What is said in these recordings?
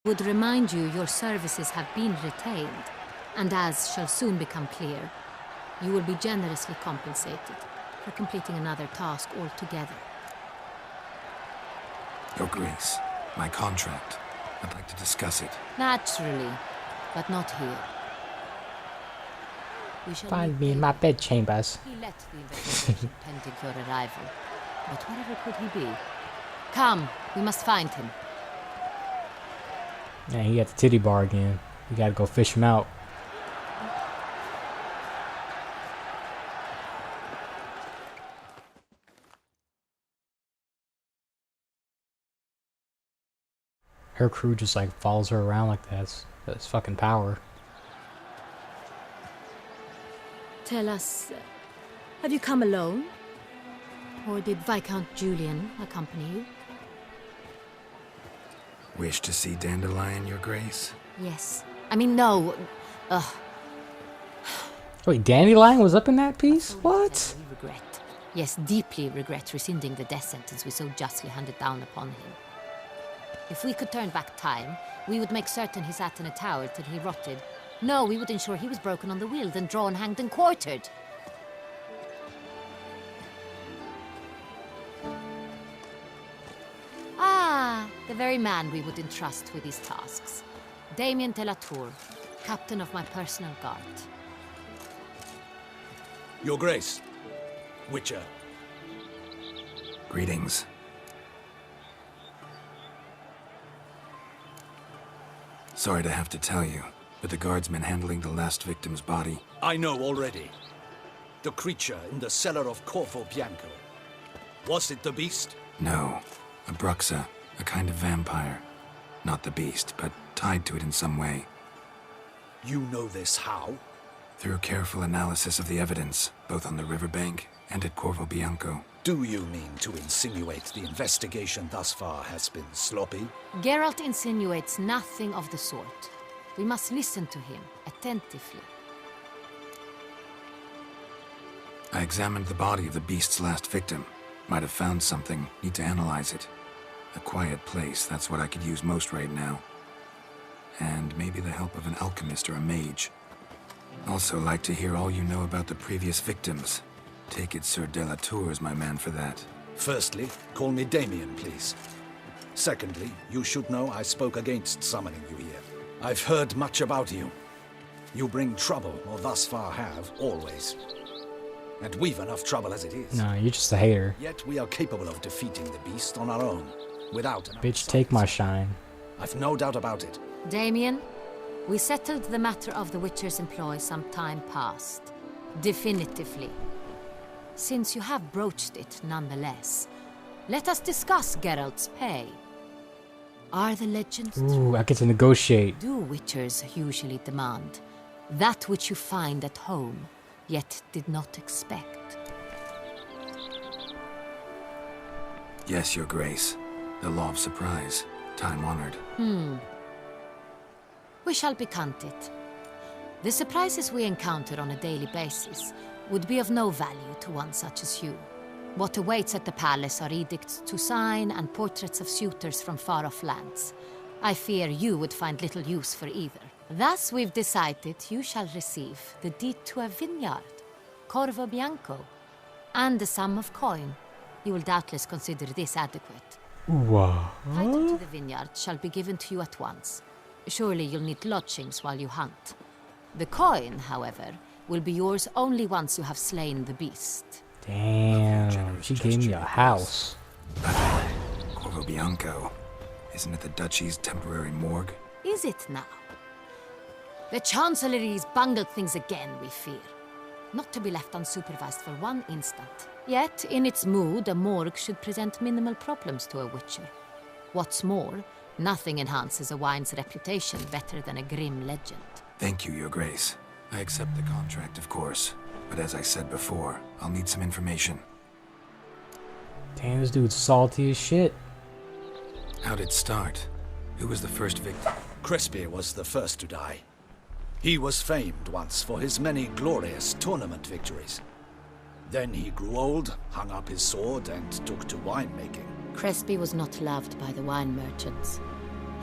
Would remind you your services have been retained, and as shall soon become clear, you will be generously compensated for completing another task altogether. Your Grace, my contract. I'd like to discuss it. Naturally, but not here. We shall Find me in my bedchambers. He left the investigation pending your arrival, but wherever could he be? Come, we must find him. Yeah, he at the titty bar again. We gotta go fish him out. Her crew just like follows her around like that. That's fucking power. Tell us, have you come alone? Or did Viscount Julian accompany you? Wish to see Dandelion, Your Grace? Yes. I mean, no. Wait, Dandelion was up in that piece? What? We regret. Yes, deeply regret rescinding the death sentence we so justly handed down upon him. If we could turn back time, we would make certain he sat in a tower till he rotted. No, we would ensure he was broken on the wheel, then drawn, hanged, and quartered. Ah, the very man we would entrust with these tasks. Damien de la Tour, captain of my personal guard. Your Grace, Witcher. Greetings. Sorry to have to tell you, but the guardsman handling the last victim's body... I know already. The creature in the cellar of Corvo Bianco. Was it the beast? No. A Bruxa, a kind of vampire. Not the beast, but tied to it in some way. You know this how? Through careful analysis of the evidence, both on the riverbank and at Corvo Bianco. Do you mean to insinuate the investigation thus far has been sloppy? Geralt insinuates nothing of the sort. We must listen to him attentively. I examined the body of the beast's last victim. Might have found something. Need to analyze it. A quiet place, that's what I could use most right now. And maybe the help of an alchemist or a mage. Also like to hear all you know about the previous victims. Take it Sir de la Tour is my man for that. Firstly, call me Damien, please. Secondly, you should know I spoke against summoning you here. I've heard much about you. You bring trouble, or thus far have, always. And we've enough trouble as it is. Nah, you're just a hater. Yet we are capable of defeating the beast on our own, without an Bitch, take my shine. I've no doubt about it. Damien, we settled the matter of the Witcher's employ some time past. Definitively. Since you have broached it nonetheless, let us discuss Geralt's pay. Are the legends Ooh, I get to negotiate. do Witchers usually demand? That which you find at home, yet did not expect. Yes, Your Grace. The law of surprise. Time-honored. We shall becant it. The surprises we encounter on a daily basis would be of no value to one such as you. What awaits at the palace are edicts to sign and portraits of suitors from far-off lands. I fear you would find little use for either. Thus we've decided you shall receive the deed to a vineyard, Corvo Bianco, and a sum of coin. You will doubtless consider this adequate. Wow. Title to the vineyard shall be given to you at once. Surely you'll need lodgings while you hunt. The coin, however, will be yours only once you have slain the beast. Damn, she gave me a house. Corvo Bianco. Isn't it the Duchy's temporary morgue? Is it now? The Chancellery's bungled things again, we fear. Not to be left unsupervised for one instant. Yet, in its mood, a morgue should present minimal problems to a Witcher. What's more, nothing enhances a wine's reputation better than a grim legend. Thank you, Your Grace. I accept the contract, of course. But as I said before, I'll need some information. Damn, this dude's salty as shit. How'd it start? Who was the first victim? Crespi was the first to die. He was famed once for his many glorious tournament victories. Then he grew old, hung up his sword, and took to winemaking. Crespi was not loved by the wine merchants.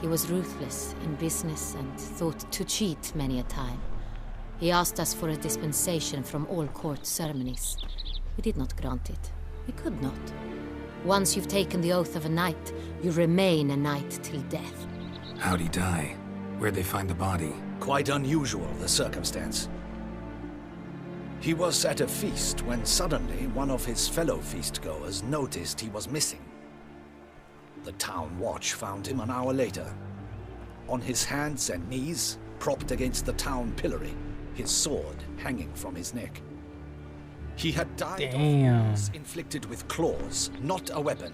He was ruthless in business and thought to cheat many a time. He asked us for a dispensation from all court ceremonies. We did not grant it. We could not. Once you've taken the oath of a knight, you remain a knight till death. How'd he die? Where'd they find the body? Quite unusual, the circumstance. He was at a feast when suddenly one of his fellow feastgoers noticed he was missing. The town watch found him an hour later. On his hands and knees, propped against the town pillory, his sword hanging from his neck. He had died of wounds inflicted with claws, not a weapon.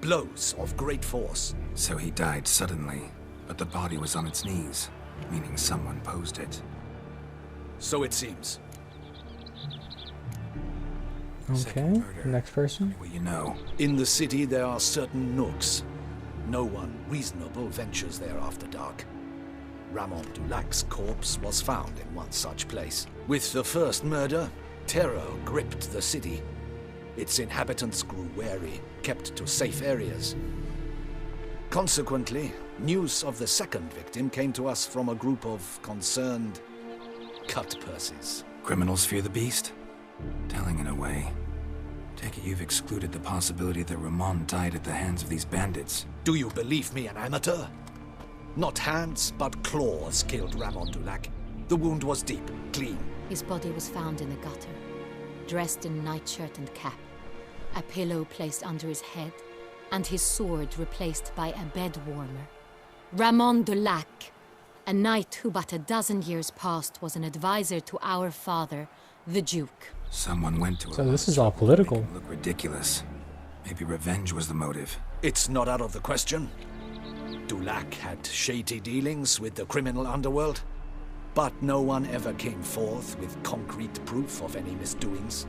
Blows of great force. So he died suddenly, but the body was on its knees, meaning someone posed it. So it seems. Okay, next person. What you know. In the city there are certain nooks. No one reasonable ventures there after dark. Ramon Dulac's corpse was found in one such place. With the first murder, terror gripped the city. Its inhabitants grew wary, kept to safe areas. Consequently, news of the second victim came to us from a group of concerned cut-purses. Criminals fear the beast? Telling in a way. Take it you've excluded the possibility that Ramon died at the hands of these bandits. Do you believe me an amateur? Not hands, but claws killed Ramon Dulac. The wound was deep, clean. His body was found in the gutter, dressed in nightshirt and cap, a pillow placed under his head, and his sword replaced by a bed warmer. Ramon Dulac, a knight who but a dozen years past was an advisor to our father, the Duke. Someone went to So this is all political. Look ridiculous. Maybe revenge was the motive. It's not out of the question. Dulac had shady dealings with the criminal underworld, but no one ever came forth with concrete proof of any misdoings.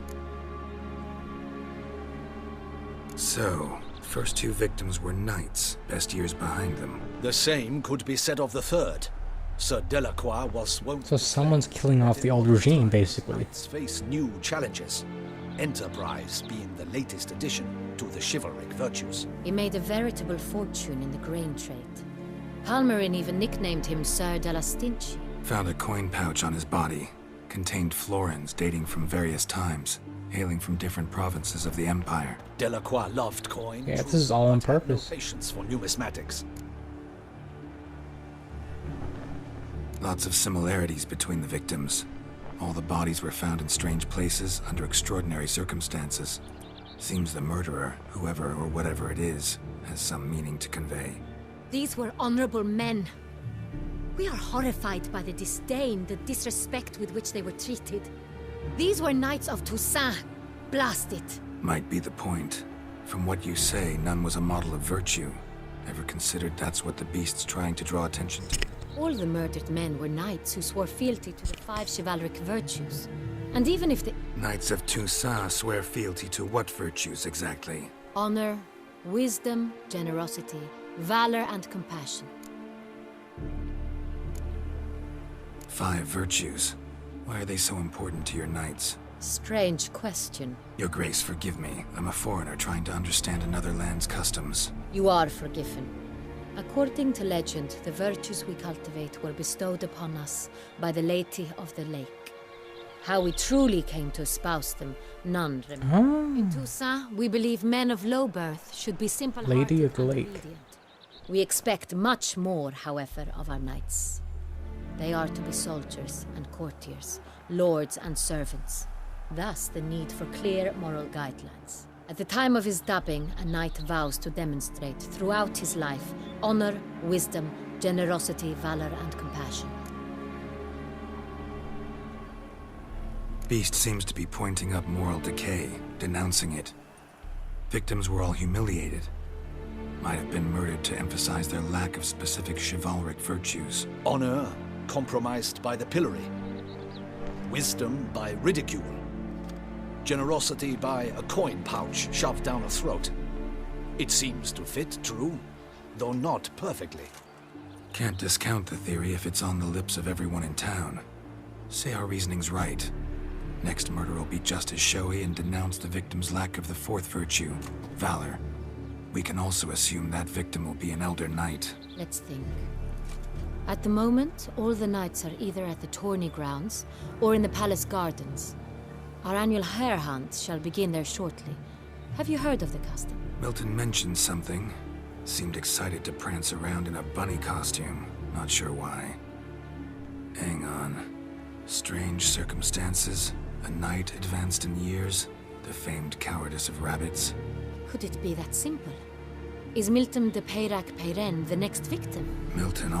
So, first two victims were knights, best years behind them. The same could be said of the third. Sir Delacroix was wont So someone's killing off the old regime, basically. Knights face new challenges, enterprise being the latest addition to the chivalric virtues. He made a veritable fortune in the grain trade. Palmerin even nicknamed him Sir de la Stinchi. Found a coin pouch on his body. Contained florins dating from various times, hailing from different provinces of the Empire. Delacroix loved coin. Yeah, this is all on purpose. No patience for numismatics. Lots of similarities between the victims. All the bodies were found in strange places under extraordinary circumstances. Seems the murderer, whoever or whatever it is, has some meaning to convey. These were honorable men. We are horrified by the disdain, the disrespect with which they were treated. These were knights of Toussaint. Blast it. Might be the point. From what you say, none was a model of virtue. Ever considered that's what the beast's trying to draw attention to? All the murdered men were knights who swore fealty to the 5 chivalric virtues. And even if the Knights of Toussaint swear fealty to what virtues exactly? honor, wisdom, generosity, valor, and compassion. 5 virtues. Why are they so important to your knights? Strange question. Your Grace, forgive me. I'm a foreigner trying to understand another land's customs. You are forgiven. According to legend, the virtues we cultivate were bestowed upon us by the Lady of the Lake. How we truly came to espouse them, none remember. In Toussaint, we believe men of low birth should be simple-hearted Lady of the and Lake. obedient. We expect much more, however, of our knights. They are to be soldiers and courtiers, lords and servants. Thus, the need for clear moral guidelines. At the time of his dubbing, a knight vows to demonstrate throughout his life honor, wisdom, generosity, valor, and compassion. Beast seems to be pointing up moral decay, denouncing it. Victims were all humiliated. Might have been murdered to emphasize their lack of specific chivalric virtues. Honor compromised by the pillory. Wisdom by ridicule. Generosity by a coin pouch shoved down a throat. It seems to fit, true, though not perfectly. Can't discount the theory if it's on the lips of everyone in town. Say our reasoning's right. Next murder will be just as showy and denounce the victim's lack of the 4th virtue, valor. We can also assume that victim will be an Elder Knight. Let's think. At the moment, all the knights are either at the tourney grounds or in the palace gardens. Our annual hare hunt shall begin there shortly. Have you heard of the custom? Milton mentioned something. Seemed excited to prance around in a bunny costume. Not sure why. Hang on. Strange circumstances. A knight advanced in years. The famed cowardice of rabbits. Could it be that simple? Is Milton de Peyrac Peyren the next victim? Milton